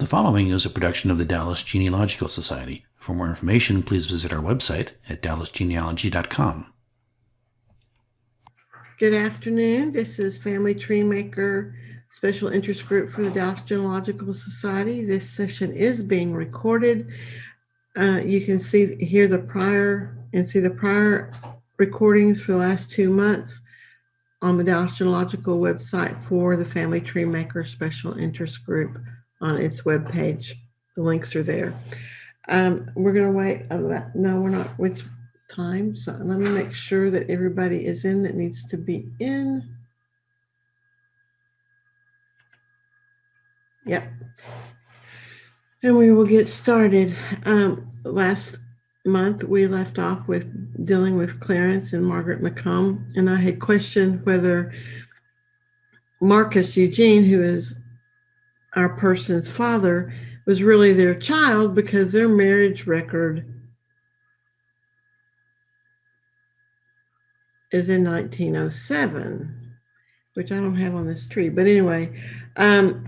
The following is a production of the Dallas Genealogical Society. For more information, please visit our website at dallasgenealogy.com. Good afternoon. This is Family Tree Maker Special Interest Group for the Dallas Genealogical Society. This session is being recorded. You can hear the prior recordings for the last 2 months on the Dallas Genealogical website for the Family Tree Maker Special Interest Group on its webpage. The links are there. We're going to wait. No, we're not. Which time? So let me make sure that everybody is in that needs to be in. Yep. And we will get started. Last month, we left off with dealing with Clarence and Margaret McComb, and I had questioned whether Marcus Eugene, who is our person's father, was really their child because their marriage record is in 1907, which I don't have on this tree. But anyway, the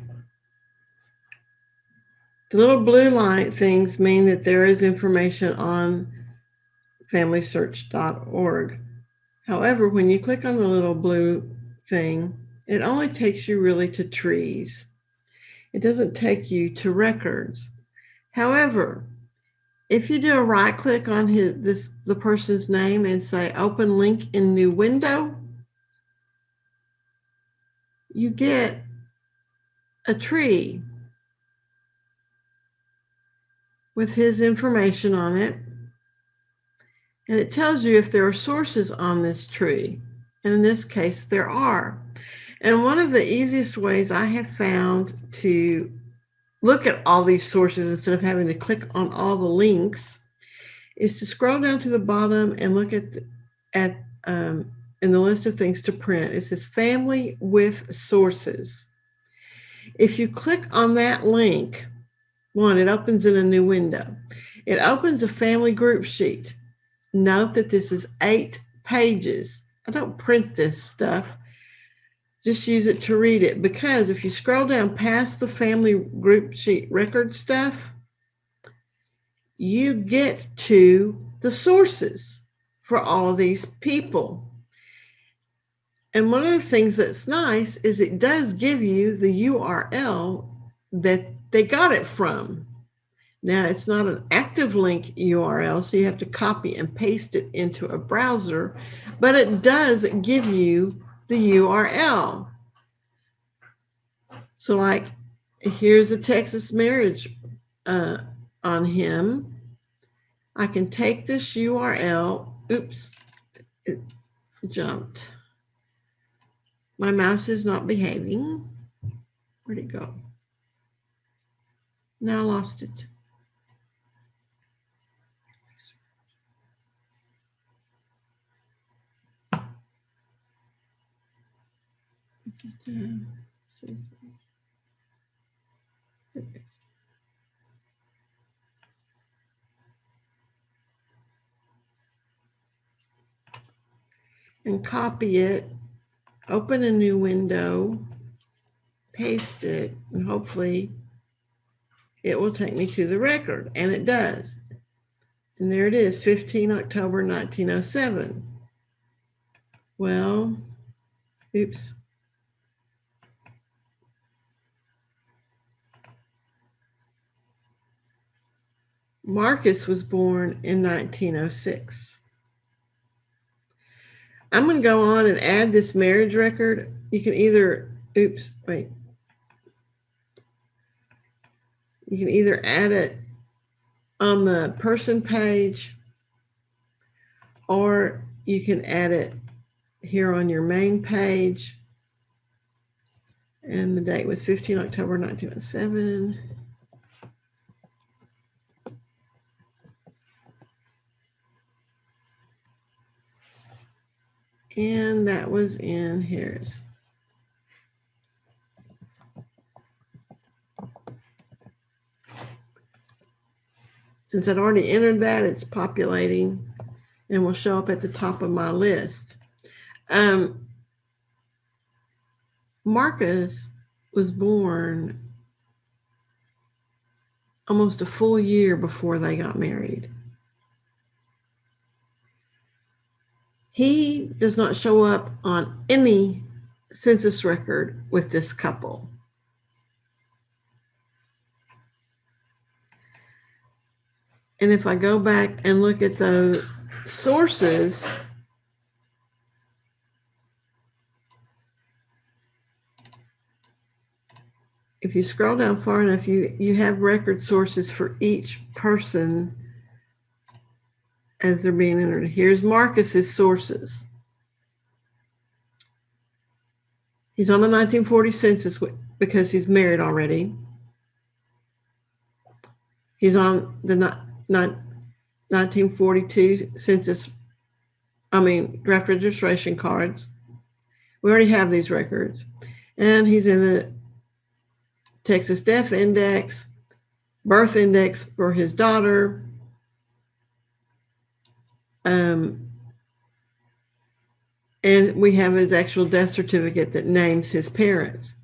little blue line things mean that there is information on familysearch.org. However, when you click on the little blue thing, it only takes you really to trees. It doesn't take you to records. However, if you do a right click on the person's name and say open link in new window, you get a tree with his information on it. And it tells you if there are sources on this tree. And in this case, there are. And one of the easiest ways I have found to look at all these sources instead of having to click on all the links is to scroll down to the bottom and look at in the list of things to print. It says family with sources. If you click on that link, it opens in a new window. It opens a family group sheet. Note that this is 8 pages. I don't print this stuff. Just use it to read it, because if you scroll down past the family group sheet record stuff, you get to the sources for all of these people. And one of the things that's nice is it does give you the URL that they got it from. Now, it's not an active link URL, so you have to copy and paste it into a browser, but it does give you the URL. So like, here's a Texas marriage on him. I can take this URL. Oops, it jumped. My mouse is not behaving. Where'd it go? Now I lost it. And copy it, open a new window, paste it, and hopefully it will take me to the record, and it does. And there it is, 15 October 1907. Well, oops. Marcus was born in 1906. I'm going to go on and add this marriage record. You can either, you can either add it on the person page, or you can add it here on your main page. And the date was 15 October 1907. And that was in Harris. Since I'd already entered that, it's populating and will show up at the top of my list. Marcus was born almost a full year before they got married. He does not show up on any census record with this couple. And if I go back and look at the sources, if you scroll down far enough, you have record sources for each person as they're being entered. Here's Marcus's sources. He's on the 1940 census because he's married already. He's on the 1942 census, draft registration cards. We already have these records. And he's in the Texas Death Index, birth index for his daughter. And we have his actual death certificate that names his parents.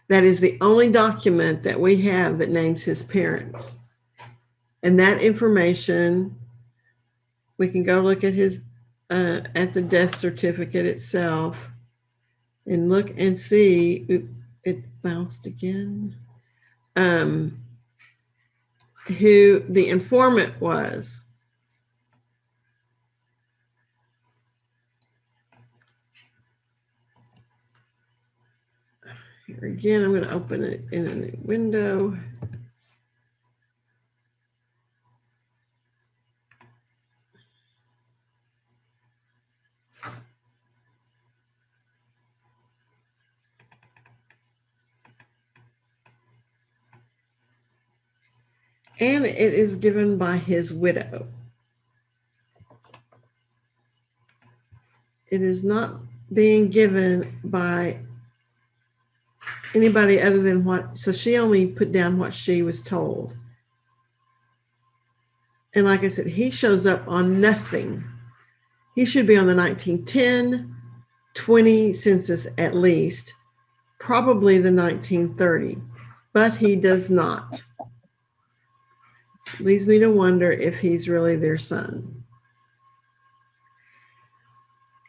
That is the only document that we have that names his parents. And that information, we can go look at his at the death certificate itself and look and see. It bounced again. Who the informant was. Here again, I'm going to open it in a new window. And it is given by his widow. It is not being given by anybody other than so she only put down what she was told. And like I said, he shows up on nothing. He should be on the 1910, 20 census at least, probably the 1930, but he does not. Leads me to wonder if he's really their son.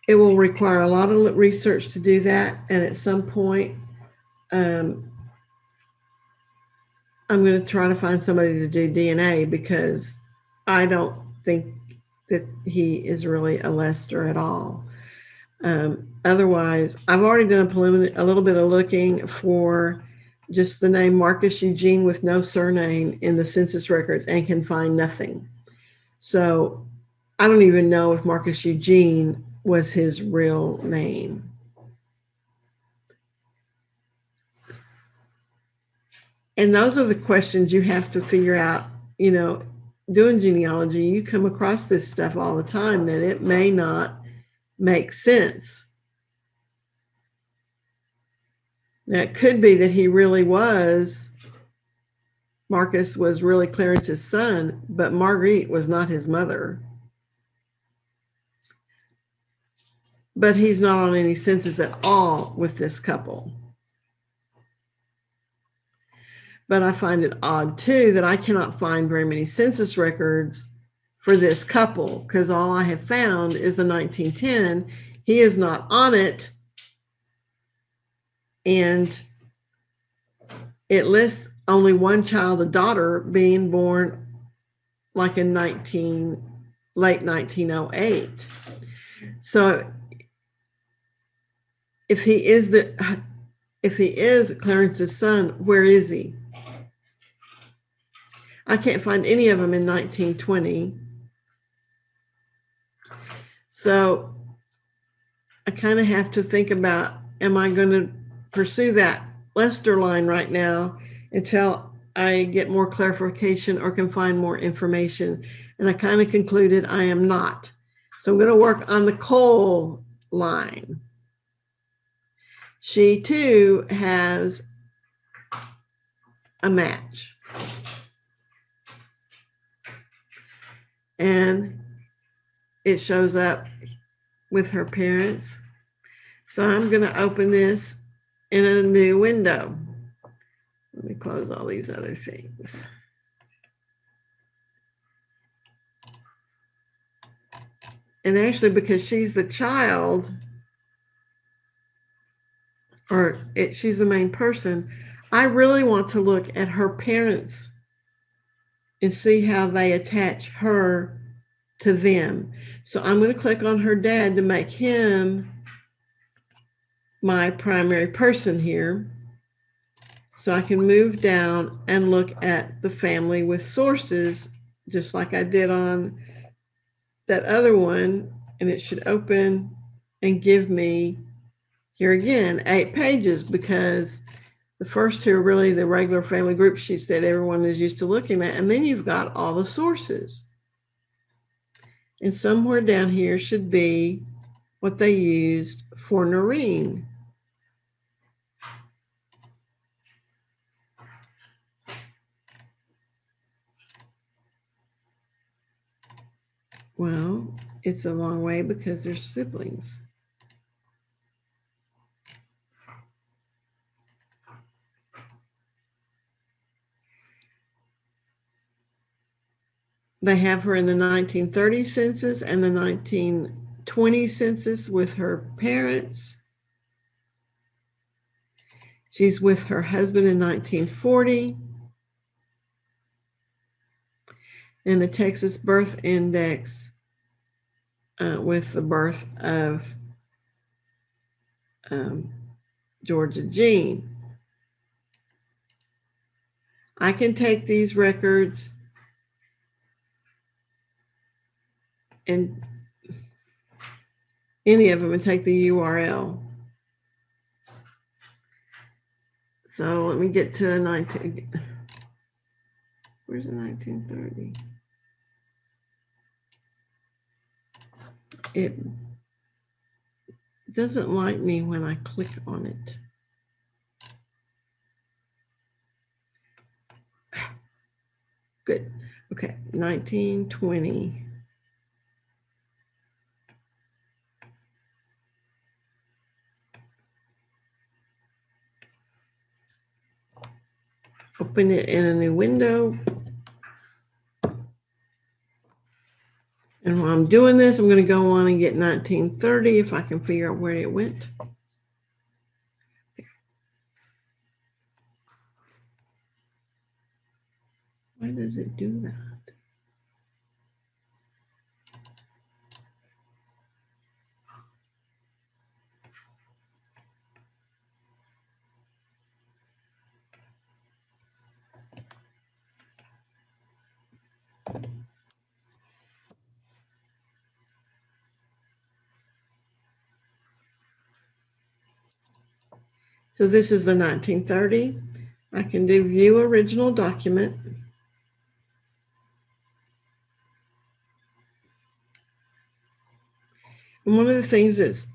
It will require a lot of research to do that, and at some point, I'm going to try to find somebody to do DNA because I don't think that he is really a Lester at all. Otherwise, I've already done a little bit of looking for just the name Marcus Eugene with no surname in the census records and can find nothing. So I don't even know if Marcus Eugene was his real name. And those are the questions you have to figure out, doing genealogy. You come across this stuff all the time that it may not make sense. Now, it could be that Marcus was really Clarence's son, but Marguerite was not his mother. But he's not on any census at all with this couple. But I find it odd, too, that I cannot find very many census records for this couple because all I have found is the 1910. He is not on it. And it lists only one child, a daughter, being born like in late 1908. So if he is Clarence's son, where is he? I can't find any of them in 1920. So I kind of have to think about, am I going to pursue that Lester line right now until I get more clarification or can find more information? And I kind of concluded I am not. So I'm going to work on the Cole line. She too has a match. And it shows up with her parents. So I'm going to open this in a new window. Let me close all these other things. And actually, because she's the child, or she's the main person, I really want to look at her parents and see how they attach her to them. So I'm going to click on her dad to make him my primary person here. So I can move down and look at the family with sources, just like I did on that other one, and it should open and give me, here again, 8 pages, because the first 2 are really the regular family group sheets that everyone is used to looking at, and then you've got all the sources. And somewhere down here should be what they used for Noreen. Well, it's a long way because there's siblings. They have her in the 1930 census and the 1920 census with her parents. She's with her husband in 1940. And the Texas Birth Index with the birth of Georgia Jean. I can take these records and any of them and take the URL. So let me get to 19. Where's the 1930? It doesn't like me when I click on it. Good. Okay, 1920. Open it in a new window. And while I'm doing this, I'm going to go on and get 1930 if I can figure out where it went. Why does it do that? So this is the 1930. I can do view original document. And one of the things that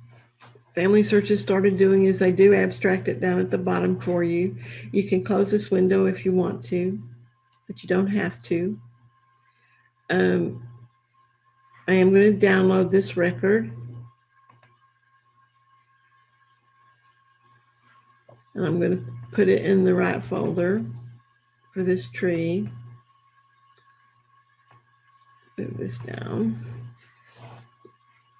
Family Searches started doing is they do abstract it down at the bottom for you. You can close this window if you want to, but you don't have to. I am going to download this record. And I'm going to put it in the right folder for this tree. Move this down.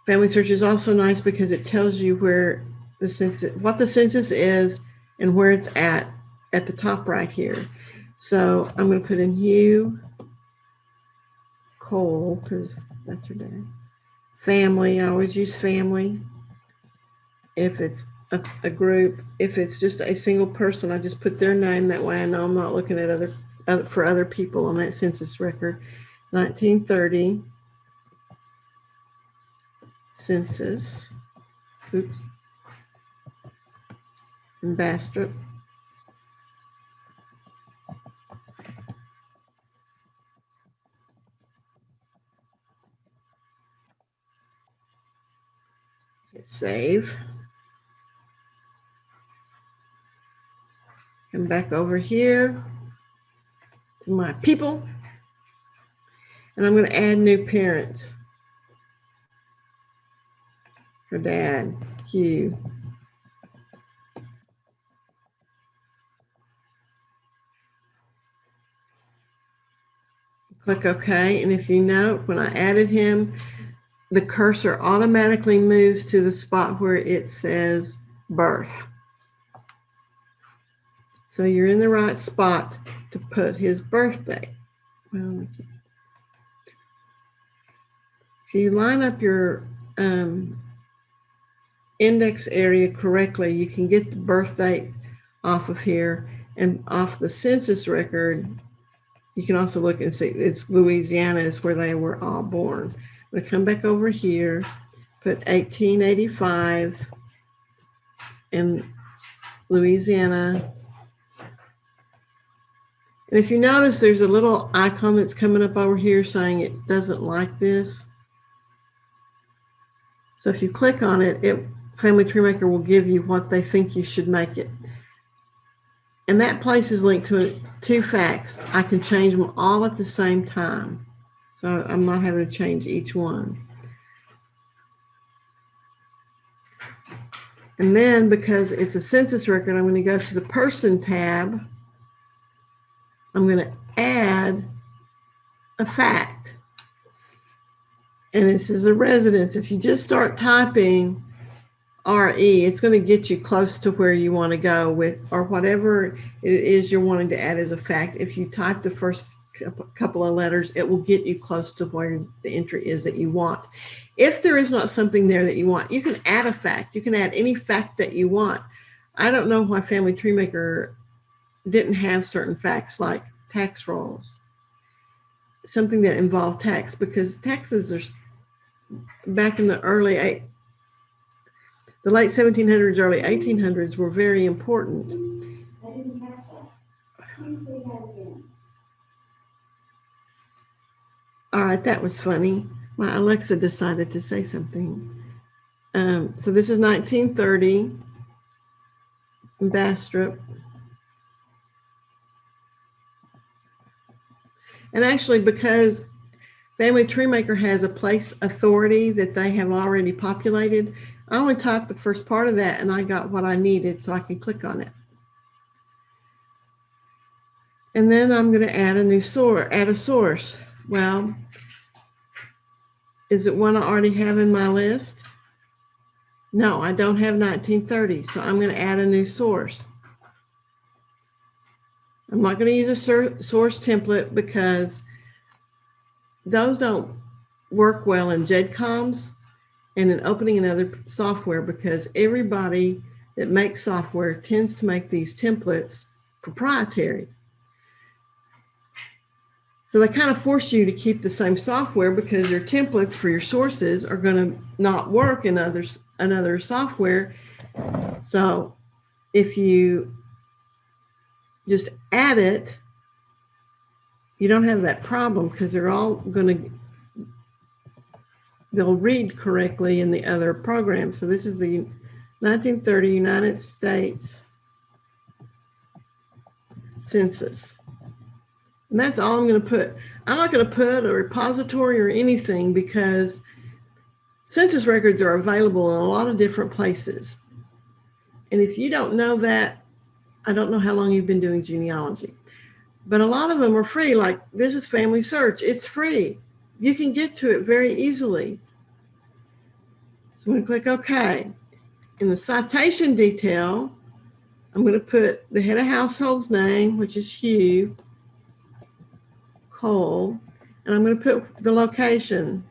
Family Search is also nice because it tells you where the census, what the census is and where it's at the top right here. So I'm going to put in Hugh Cole, because that's her dad. Family, I always use family. If it's a group, if it's just a single person, I just put their name. That way I know I'm not looking at for other people on that census record. 1930 census. Oops. In Bastrop. Hit save. Come back over here to my people. And I'm going to add new parents. Her dad, Hugh. Click OK. And if you note, when I added him, the cursor automatically moves to the spot where it says birth. So you're in the right spot to put his birthday. Well, if you line up your index area correctly, you can get the birth date off of here, and off the census record, you can also look and see it's Louisiana is where they were all born. I'm going to come back over here, put 1885 in Louisiana. And if you notice, there's a little icon that's coming up over here saying it doesn't like this. So if you click on it, Family Tree Maker will give you what they think you should make it. And that place is linked to 2 facts. I can change them all at the same time. So I'm not having to change each one. And then because it's a census record, I'm going to go to the person tab. I'm going to add a fact. And this is a residence. If you just start typing RE, it's going to get you close to where you want to go with, or whatever it is you're wanting to add as a fact. If you type the first couple of letters, it will get you close to where the entry is that you want. If there is not something there that you want, you can add a fact. You can add any fact that you want. I don't know why Family Tree Maker didn't have certain facts like tax rolls, something that involved tax, because taxes are back in the late 1700s, early 1800s were very important. I didn't catch that. Please say that again. All right, that was funny. My Alexa decided to say something. So this is 1930 in Bastrop. And actually, because Family Tree Maker has a place authority that they have already populated, I only typed the first part of that and I got what I needed, so I can click on it. And then I'm going to add a new source, add a source. Well, is it one I already have in my list? No, I don't have 1930, so I'm going to add a new source. I'm not going to use a source template because those don't work well in JEDCOMs and in opening another software, because everybody that makes software tends to make these templates proprietary. So they kind of force you to keep the same software because your templates for your sources are going to not work in another software. So if you just add it, you don't have that problem because they're all they'll read correctly in the other program. So this is the 1930 United States Census. And that's all I'm going to put. I'm not going to put a repository or anything because census records are available in a lot of different places. And if you don't know that, I don't know how long you've been doing genealogy, but a lot of them are free. Like this is Family Search. It's free. You can get to it very easily. So I'm going to click OK. In the citation detail, I'm going to put the head of household's name, which is Hugh Cole, and I'm going to put the location.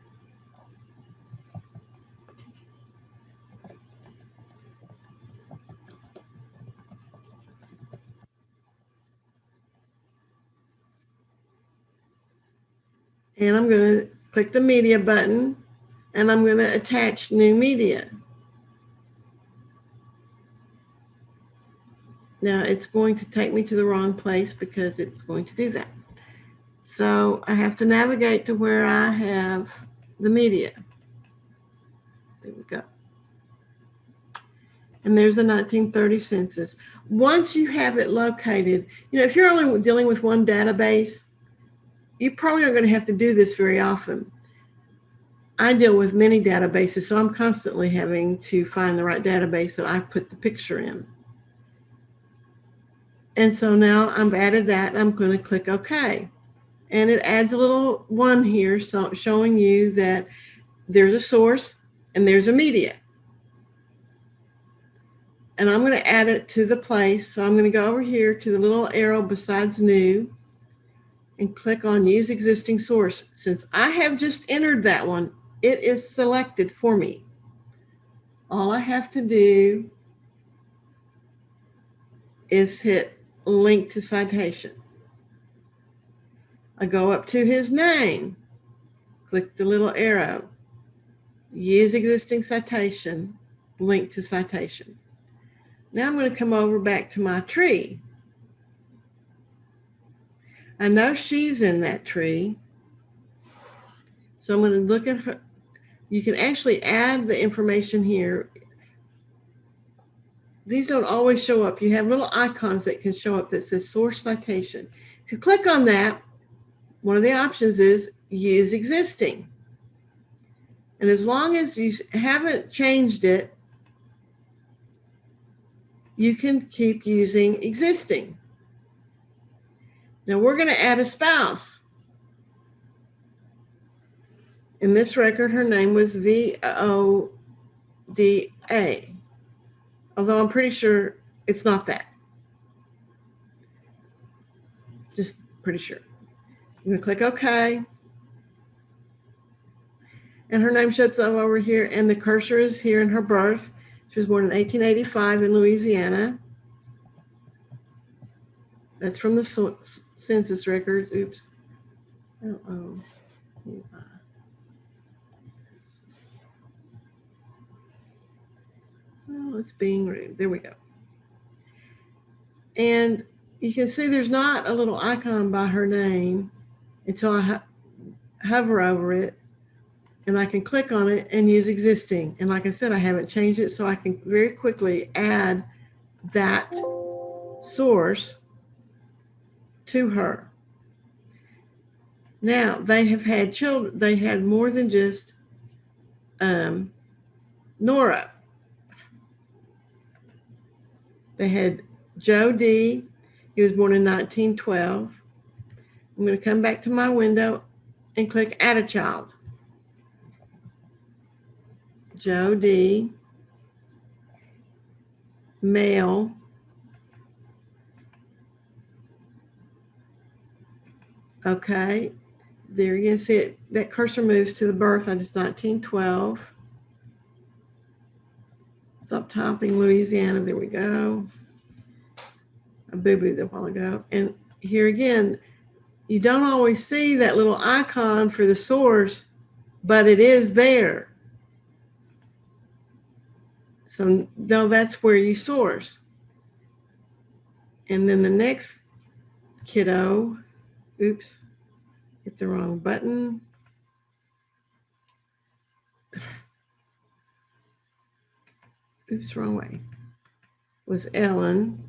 And I'm going to click the media button, and I'm going to attach new media. Now it's going to take me to the wrong place because it's going to do that. So I have to navigate to where I have the media. There we go. And there's the 1930 census. Once you have it located, if you're only dealing with one database, you probably aren't going to have to do this very often. I deal with many databases, so I'm constantly having to find the right database that I put the picture in. And so now I've added that. I'm going to click OK. And it adds a little 1 here, so showing you that there's a source and there's a media. And I'm going to add it to the place. So I'm going to go over here to the little arrow besides new and click on use existing source. Since I have just entered that one, it is selected for me. All I have to do is hit link to citation. I go up to his name, click the little arrow, use existing citation, link to citation. Now I'm going to come over back to my tree. I know she's in that tree. So I'm going to look at her. You can actually add the information here. These don't always show up. You have little icons that can show up that says source citation. If you click on that, one of the options is use existing. And as long as you haven't changed it, you can keep using existing. Now we're going to add a spouse. In this record, her name was VODA, although I'm pretty sure it's not that. Just pretty sure. I'm going to click OK. And her name shows up over here, and the cursor is here in her birth. She was born in 1885 in Louisiana. That's from the census records. Oops. Oh, it's being rude. There we go. And you can see there's not a little icon by her name until I hover over it, and I can click on it and use existing. And like I said, I haven't changed it, so I can very quickly add that source to her. Now, they have had children. They had more than just Nora. They had Joe D. He was born in 1912. I'm going to come back to my window and click Add a Child. Joe D. Male. Okay. There you can see it. That cursor moves to the birth. I just 1912. Stop typing Louisiana. There we go. I boo-booed a while ago. And here again, you don't always see that little icon for the source, but it is there. So no, that's where you source. And then the next kiddo, oops, hit the wrong button. Oops, wrong way. Was Ellen.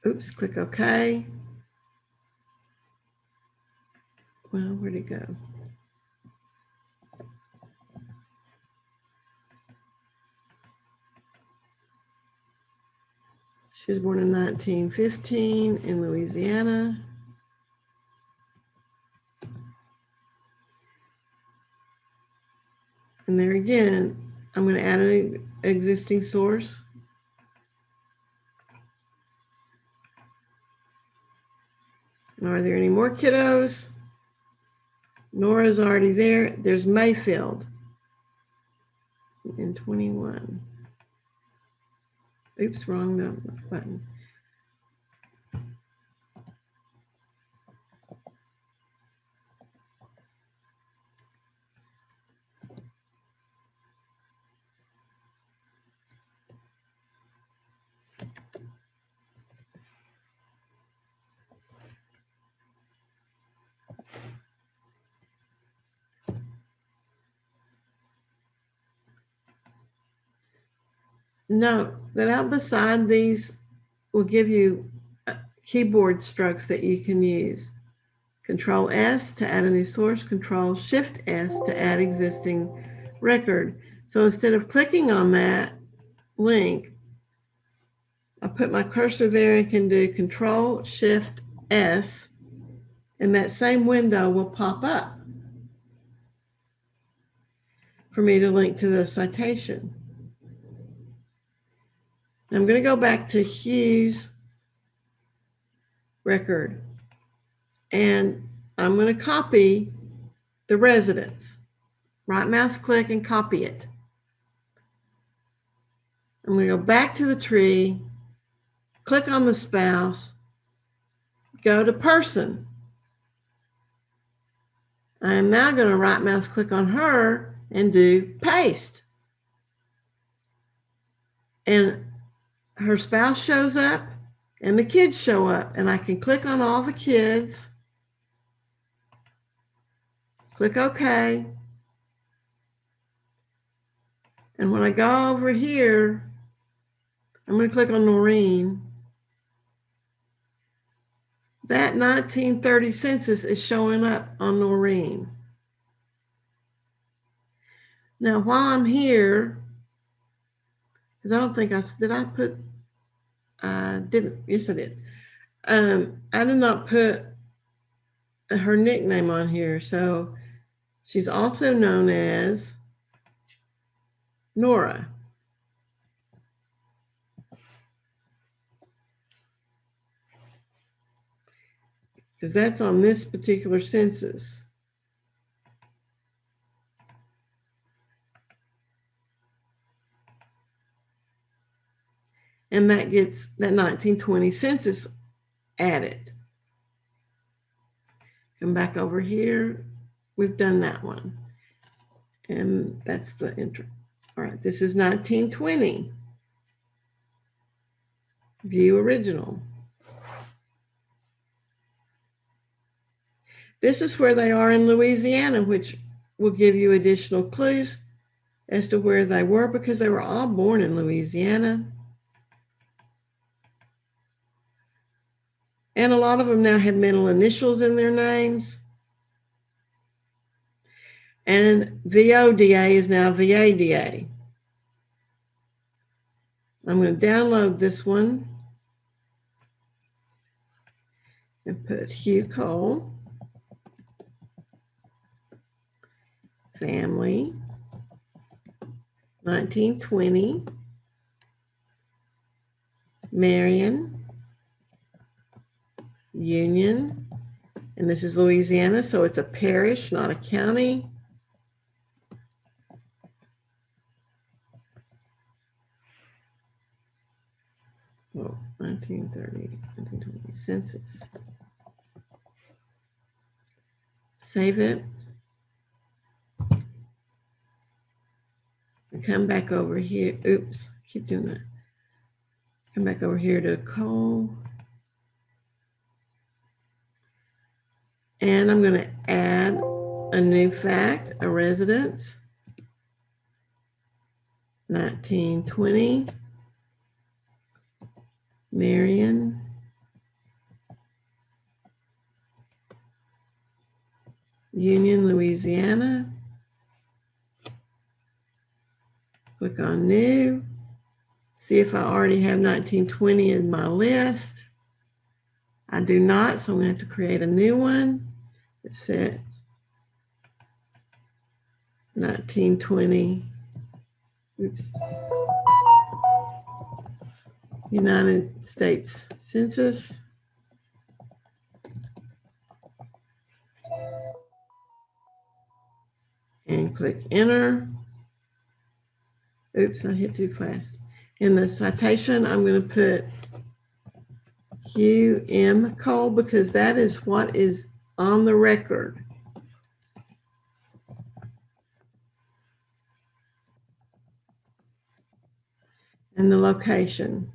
Oops, click OK. Well, where'd it go? She was born in 1915 in Louisiana. And there again, I'm going to add an existing source. And are there any more kiddos? Nora's already there. There's Mayfield in 21. Oops, wrong button. Note that out beside these will give you keyboard strokes that you can use. Control S to add a new source, Control Shift S to add existing record. So instead of clicking on that link, I put my cursor there and can do Control-Shift-S, and that same window will pop up for me to link to the citation. I'm going to go back to Hugh's record, and I'm going to copy the residence. Right mouse click and copy it. I'm going to go back to the tree, click on the spouse, go to person. I am now going to right mouse click on her and do paste. And her spouse shows up and the kids show up, and I can click on all the kids, click OK. And when I go over here, I'm going to click on Noreen. That 1930 census is showing up on Noreen. Now, while I'm here, because I don't think did I put, I didn't, yes I did. I did not put her nickname on here. So she's also known as Nora. Because that's on this particular census. And that gets that 1920 census added. Come back over here. We've done that one. And that's the intro. All right, this is 1920. View original. This is where they are in Louisiana, which will give you additional clues as to where they were, because they were all born in Louisiana. And a lot of them now have middle initials in their names. And the ODA is now the ADA. I'm going to download this one and put Hugh Cole, family, 1920, Marion, Union, and this is Louisiana, so it's a parish, not a county. Oh, 1930, 1920 census. Save it. And come back over here. Oops, keep doing that. Come back over here to Cole. And I'm going to add a new fact, a residence, 1920, Marion, Union, Louisiana. Click on new. See if I already have 1920 in my list. I do not, so I'm going to have to create a new one. It says 1920. Oops. United States Census. And click enter. Oops, I hit too fast. In the citation, I'm going to put Hugh M. Cole, because that is what is on the record. And the location.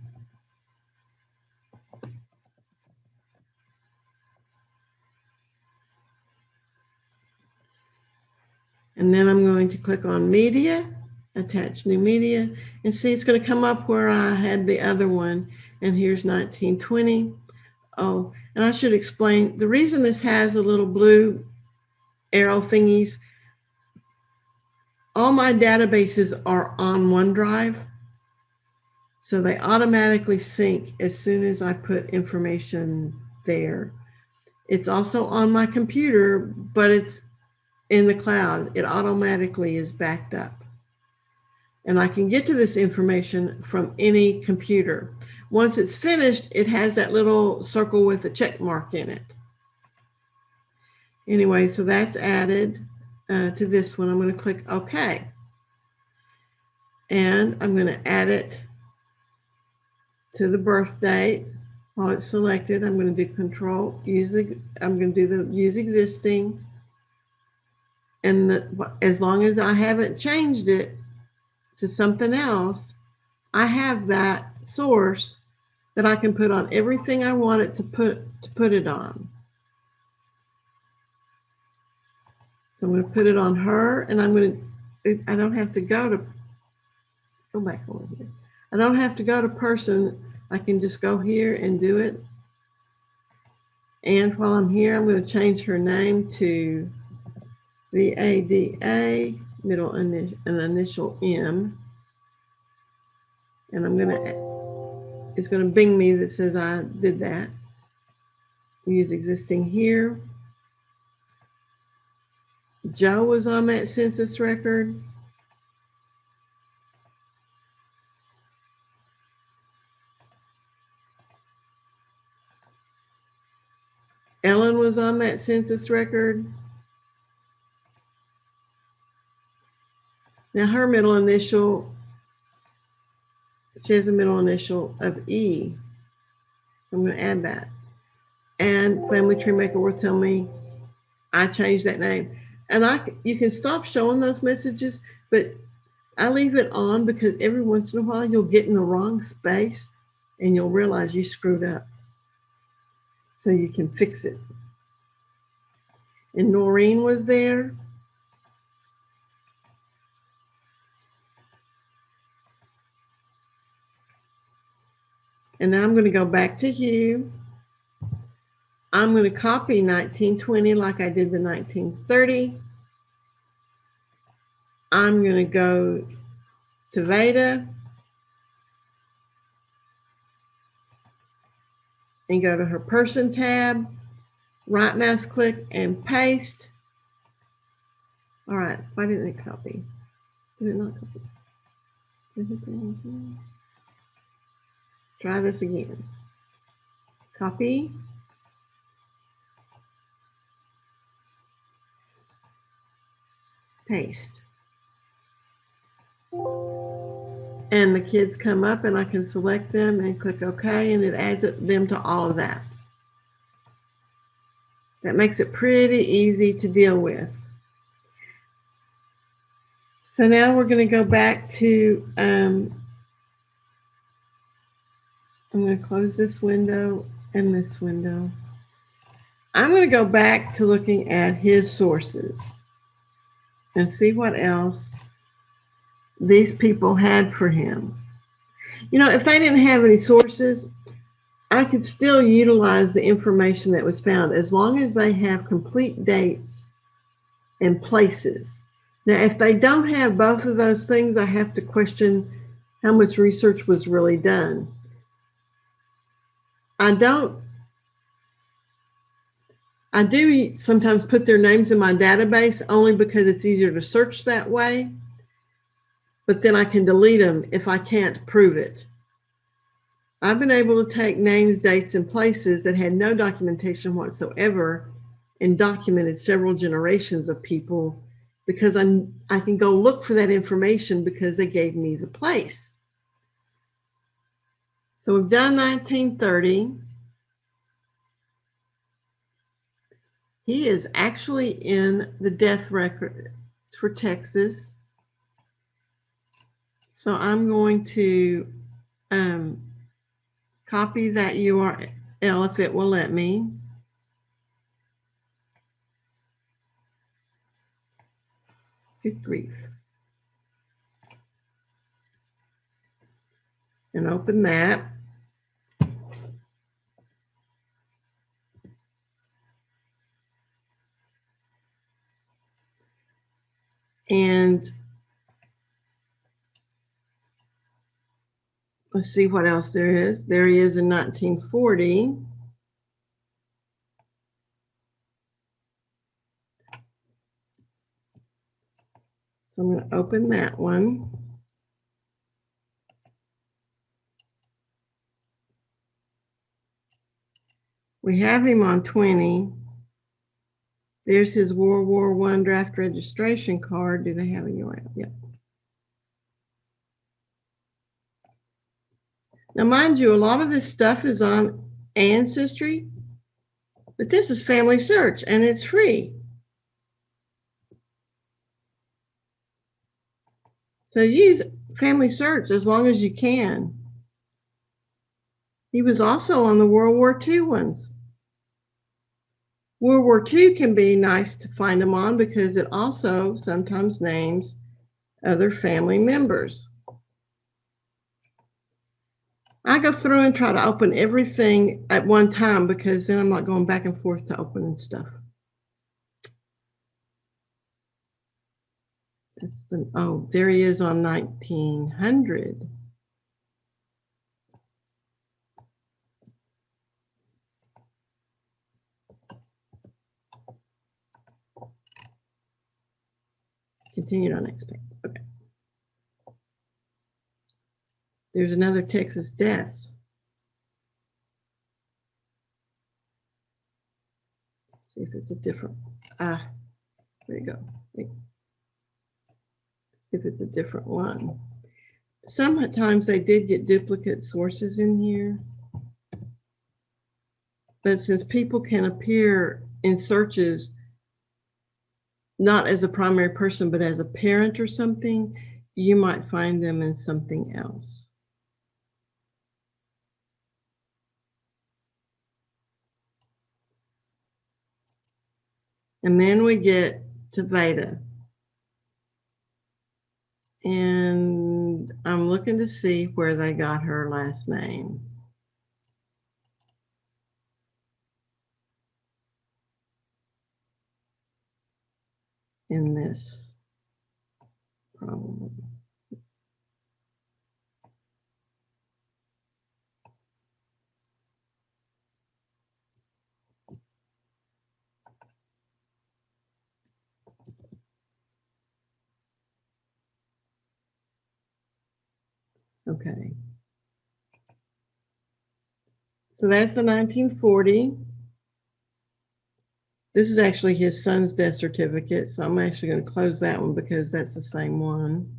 And then I'm going to click on media, attach new media, and see it's going to come up where I had the other one. And here's 1920. Oh, and I should explain the reason this has a little blue arrow thingies. All my databases are on OneDrive. So they automatically sync as soon as I put information there. It's also on my computer, but it's in the cloud. It automatically is backed up. And I can get to this information from any computer. Once it's finished, it has that little circle with a check mark in it. Anyway, so that's added to this one. I'm going to click OK. And I'm going to add it to the birth date. While it's selected, I'm going to do Control, I'm going to do the Use Existing. And as long as I haven't changed it to something else, I have that source that I can put on everything I want it to put it on. So I'm going to put it on her, and I don't have to go back over here. I don't have to go to person. I can just go here and do it. And while I'm here, I'm going to change her name to VADA, middle initial, an initial M. And it's going to bing me that says I did that. Use existing here. Joe was on that census record. Ellen was on that census record. Now her middle initial, she has a middle initial of E. So I'm going to add that. And Family Tree Maker will tell me I changed that name. And you can stop showing those messages, but I leave it on because every once in a while you'll get in the wrong space and you'll realize you screwed up. So you can fix it. And Noreen was there. And now I'm going to go back to Hugh. I'm going to copy 1920 like I did the 1930. I'm going to go to Veda and go to her person tab, right mouse click and paste. All right, why didn't it copy? Did it not copy? Try this again. Copy. Paste. And the kids come up and I can select them and click OK, and it adds them to all of that. That makes it pretty easy to deal with. So now we're going to go back to, I'm going to close this window and this window. I'm going to go back to looking at his sources and see what else these people had for him. You know, if they didn't have any sources, I could still utilize the information that was found as long as they have complete dates and places. Now, if they don't have both of those things, I have to question how much research was really done. I do sometimes put their names in my database only because it's easier to search that way, but then I can delete them if I can't prove it. I've been able to take names, dates, and places that had no documentation whatsoever and documented several generations of people because I can go look for that information because they gave me the place. So we've done 1930. He is actually in the death record for Texas. So I'm going to copy that URL if it will let me. Good grief. And open that. And Let's see what else there is. There he is in 1940. So I'm going to open that one. We have him on 20. There's his World War I draft registration card. Do they have a URL? Yep. Now, mind you, a lot of this stuff is on Ancestry, but this is Family Search and it's free. So use Family Search as long as you can. He was also on the World War II ones. World War II can be nice to find them on because it also sometimes names other family members. I go through and try to open everything at one time because then I'm not going back and forth to opening stuff. That's the, oh, there he is on 1900. Continued on next page. Okay. There's another Texas deaths. Let's see if it's a different, there you go. Wait. See if it's a different one. Sometimes they did get duplicate sources in here. But since people can appear in searches not as a primary person, but as a parent or something, you might find them in something else. And then we get to Veda. And I'm looking to see where they got her last name. In this, probably. Okay. So that's the 1940. This is actually his son's death certificate. So I'm actually going to close that one because that's the same one.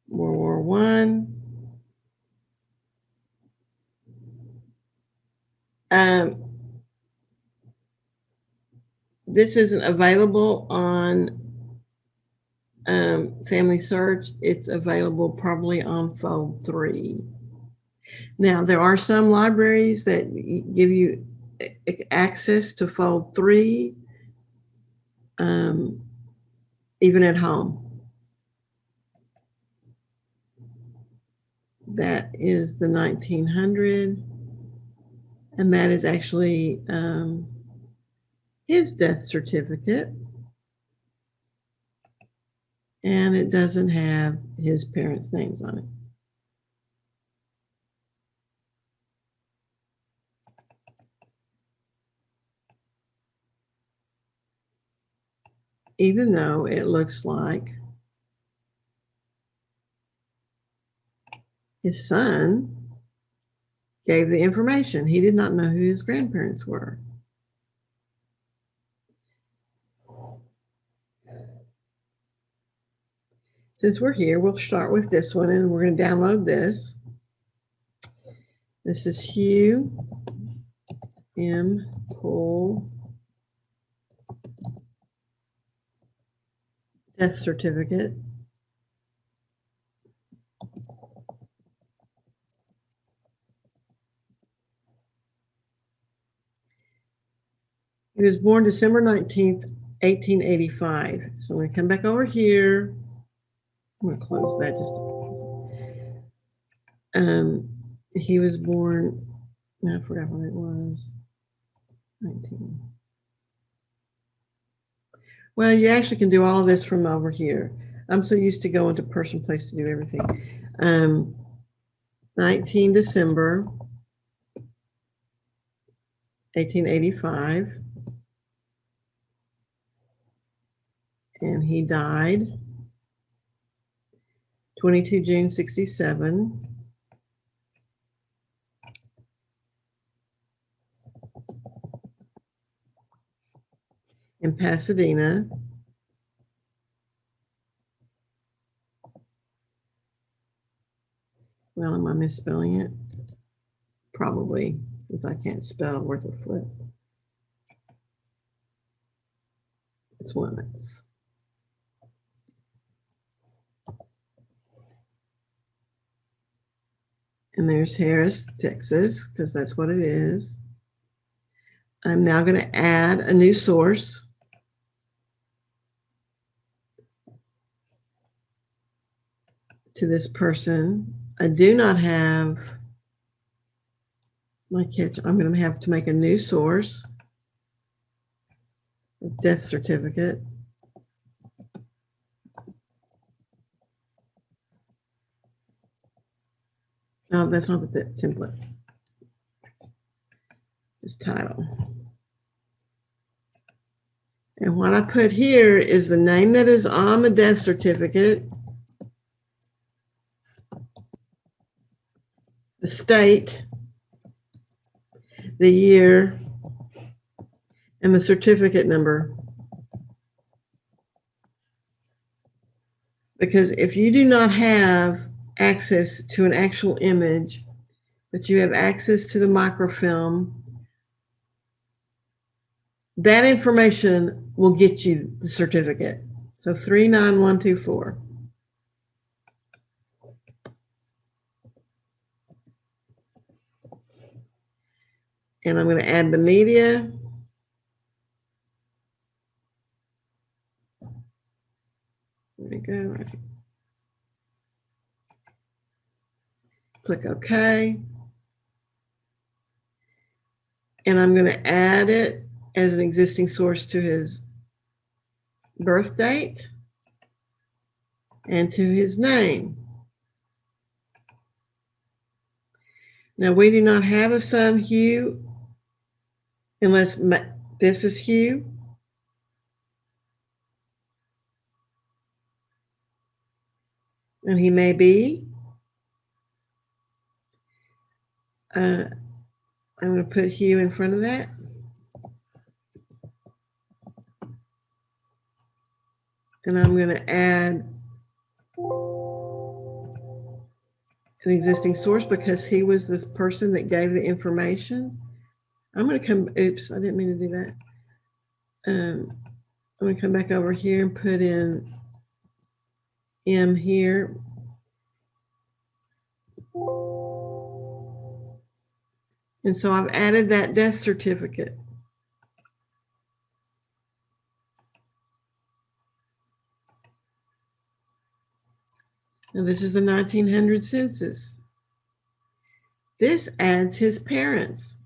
World War I. This isn't available on Family Search. It's available probably on Fold 3. Now, there are some libraries that give you access to Fold 3, even at home. That is the 1900, and that is actually his death certificate. And it doesn't have his parents' names on it. Even though it looks like his son gave the information. He did not know who his grandparents were. Since we're here, we'll start with this one and we're going to download this. This is Hugh M. Poole death certificate. He was born December 19th, 1885. So I'm going to come back over here. I'm going to close that just he was born, I forgot when it was. 19. Well, you actually can do all of this from over here. I'm so used to going to person, place to do everything. 19 December 1885, and he died 22 June 67. In Pasadena. Well, am I misspelling it? Probably, since I can't spell worth a flip. It's limits. And there's Harris, Texas, because that's what it is. I'm now going to add a new source. To this person. I do not have my catch. I'm going to have to make a new source. Death certificate. No, that's not the template. Just title. And what I put here is the name that is on the death certificate, the state, the year, and the certificate number. Because if you do not have access to an actual image, but you have access to the microfilm, that information will get you the certificate. So 39124. And I'm going to add the media. There we go. Click OK. And I'm going to add it as an existing source to his birth date and to his name. Now, we do not have a son, Hugh, unless this is Hugh. And he may be. I'm going to put Hugh in front of that. And I'm going to add an existing source because he was this person that gave the information. I'm going to come, oops, I didn't mean to do that. I'm going to come back over here and put in M here. And so I've added that death certificate. Now this is the 1900 census. This adds his parents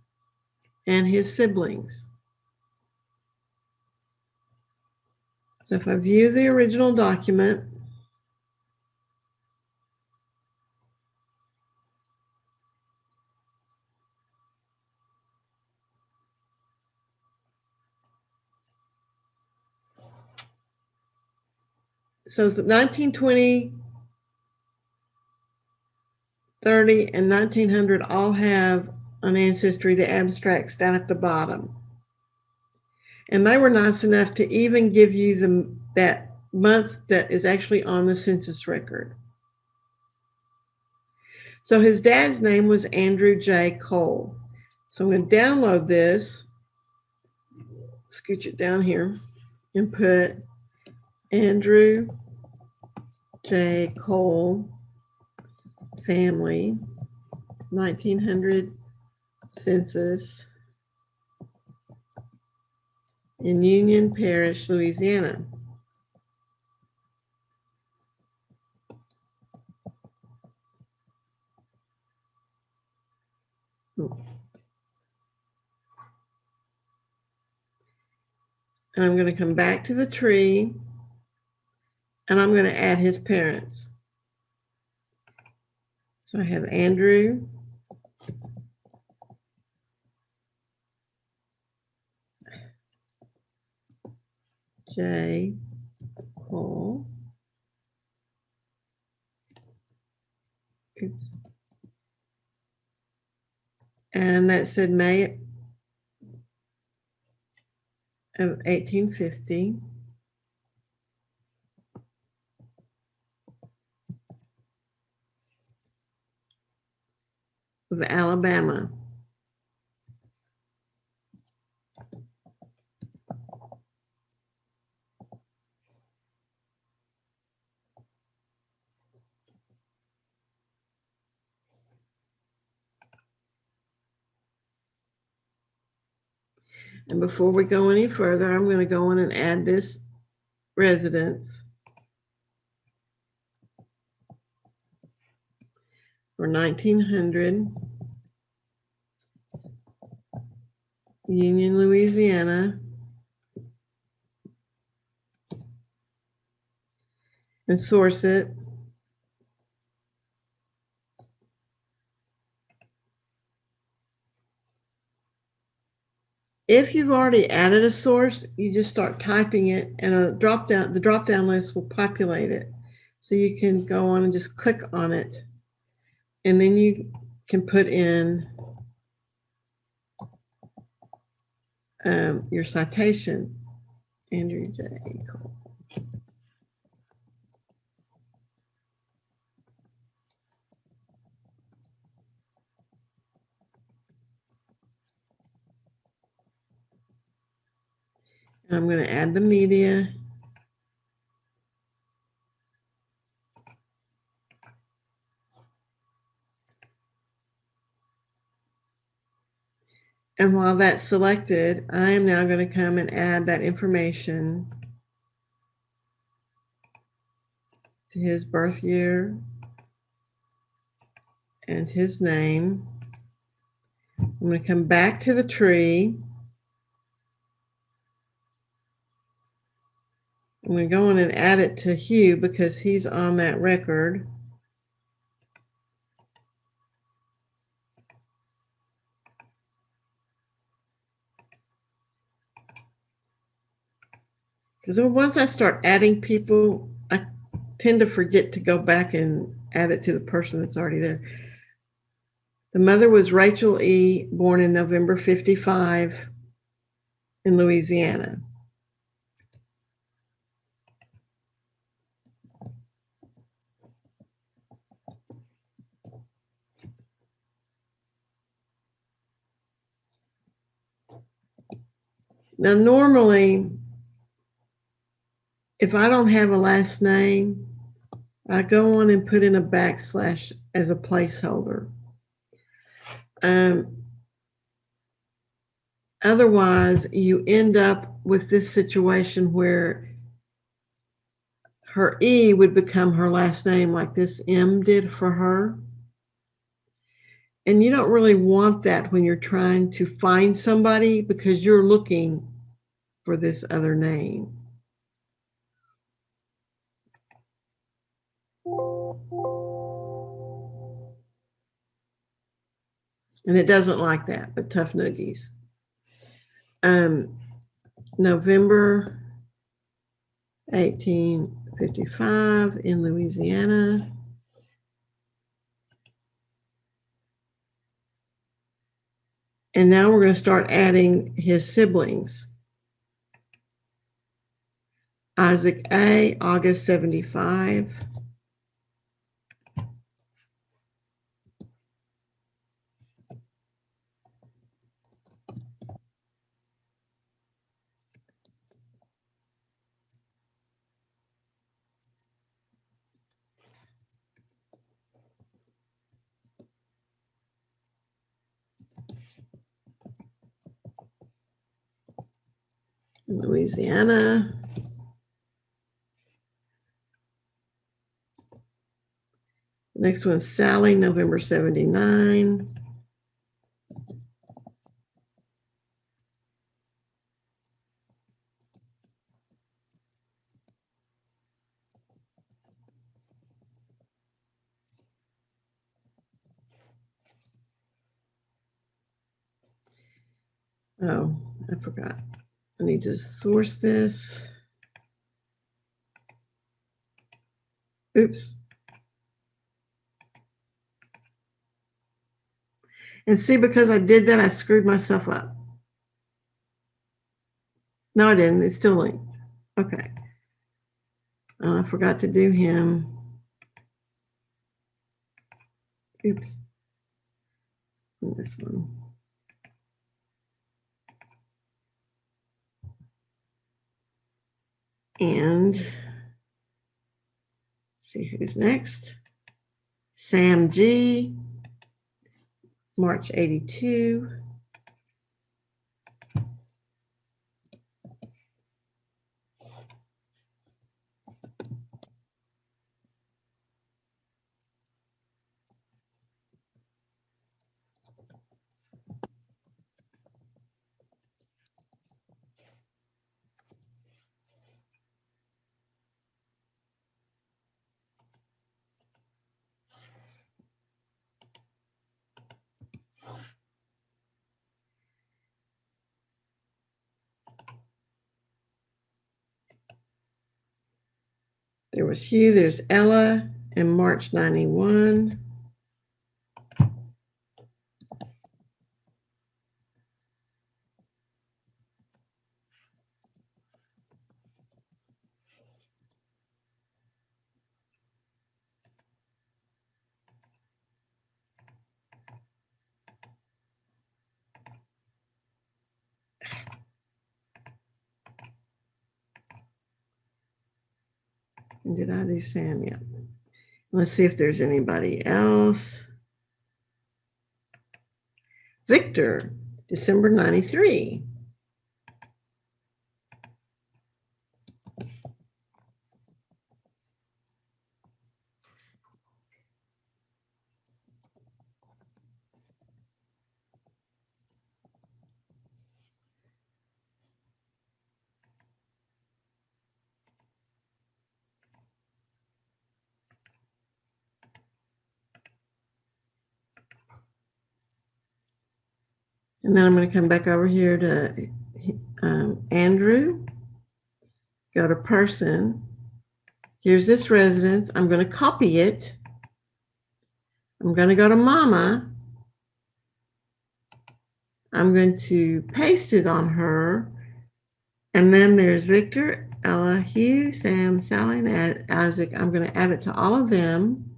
and his siblings. So if I view the original document, so the 1920, 30, and 1900 all have on Ancestry the abstracts down at the bottom. And they were nice enough to even give you that month that is actually on the census record. So his dad's name was Andrew J. Cole. So I'm going to download this, scooch it down here, and put Andrew J. Cole family 1900 census in Union Parish, Louisiana. And I'm going to come back to the tree And I'm going to add his parents. So I have Andrew, J, Cole. Oops. And that said May of 1850. Of Alabama. And before we go any further, I'm going to go in and add this residence for 1900, Union, Louisiana, and source it. If you've already added a source, you just start typing it and the drop down list will populate it. So you can go on and just click on it. And then you can put in your citation, Andrew J. Cole. And I'm going to add the media. And while that's selected, I am now going to come and add that information to his birth year and his name. I'm going to come back to the tree. I'm going to go in and add it to Hugh because he's on that record. Because once I start adding people, I tend to forget to go back and add it to the person that's already there. The mother was Rachel E., born in November 55 in Louisiana. Now, normally, if I don't have a last name, I go on and put in a backslash as a placeholder. Otherwise, you end up with this situation where her E would become her last name, like this M did for her. And you don't really want that when you're trying to find somebody because you're looking for this other name. And it doesn't like that, but tough noogies. November 1855 in Louisiana. And now we're going to start adding his siblings. Isaac A., August 75. Louisiana. Next one's Sally, November 79. Oh, I forgot. I need to source this. Oops. And see, because I did that, I screwed myself up. No, I didn't. It's still linked. Okay. I forgot to do him. Oops. This one. And see who's next. Sam G. March 82. There was Hugh, there's Ella in March 91. And did I do Sam yet? Let's see if there's anybody else. Victor, December 93. And then I'm going to come back over here to Andrew. Go to person. Here's this residence. I'm going to copy it. I'm going to go to Mama. I'm going to paste it on her. And then there's Victor, Ella, Hugh, Sam, Sally, and Isaac. I'm going to add it to all of them.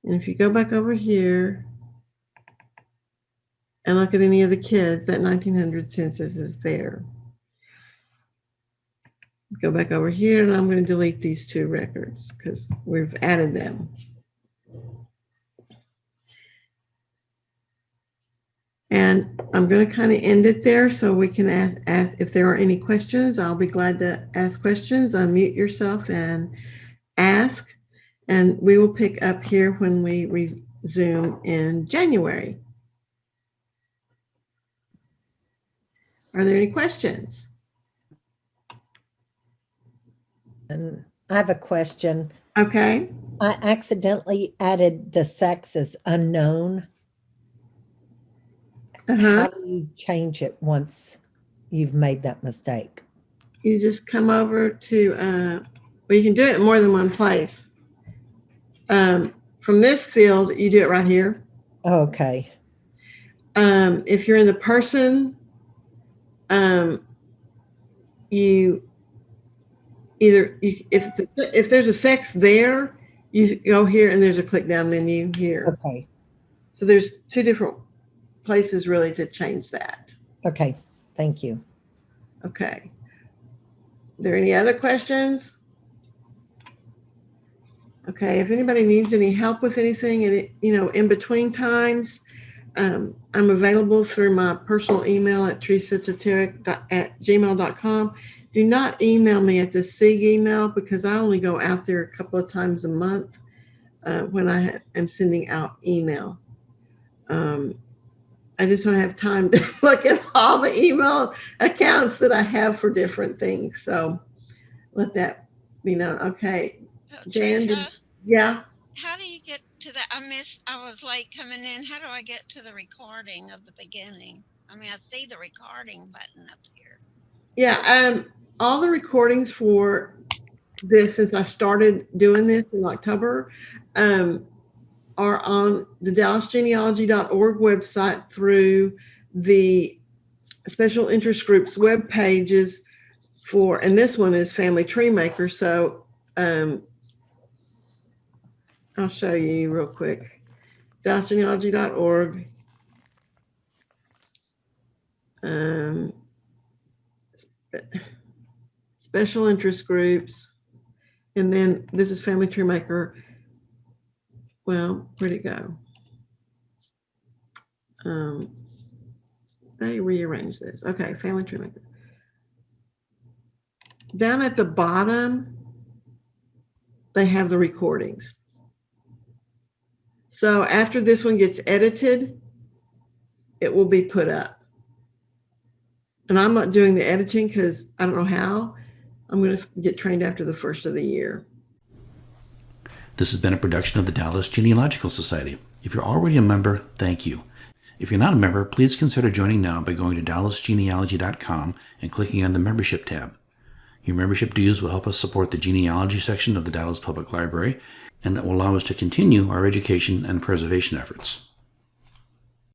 And if you go back over here and look at any of the kids, that 1900 census is there. Go back over here, and I'm going to delete these two records because we've added them. And I'm going to kind of end it there so we can ask if there are any questions. I'll be glad to ask questions. Unmute yourself and ask. And we will pick up here when we resume in January. Are there any questions? And I have a question. Okay. I accidentally added the sex as unknown. How do you change it once you've made that mistake? You just come over to, well, you can do it in more than one place. From this field, you do it right here. Okay. If you're in the person, you either, if there's a sex there, you go here and there's a click down menu here. Okay. So there's two different places really to change that. Okay. Thank you. Okay. Are there any other questions? Okay. If anybody needs any help with anything, and in between times, I'm available through my personal email at teresateteric@gmail.com. Do not email me at the SIG email because I only go out there a couple of times a month when I am sending out email. I just don't have time to look at all the email accounts that I have for different things. So let that be known. Okay. Jan, Teresa, yeah. how do you get to that? I was late coming in. How do I get to the recording of the beginning? I mean, I see the recording button up here. Yeah, all the recordings for this, since I started doing this in October, are on the DallasGenealogy.org website through the special interest groups web pages and this one is Family Tree Maker. So I'll show you real quick. DallasGenealogy.org. Special interest groups. And then this is Family Tree Maker. Well, where'd it go? They rearranged this. Okay, Family Tree Maker. Down at the bottom, they have the recordings. So after this one gets edited, it will be put up. And I'm not doing the editing because I don't know how. I'm going to get trained after the first of the year. This has been a production of the Dallas Genealogical Society. If you're already a member, thank you. If you're not a member, please consider joining now by going to dallasgenealogy.com and clicking on the membership tab. Your membership dues will help us support the genealogy section of the Dallas Public Library, and it will allow us to continue our education and preservation efforts.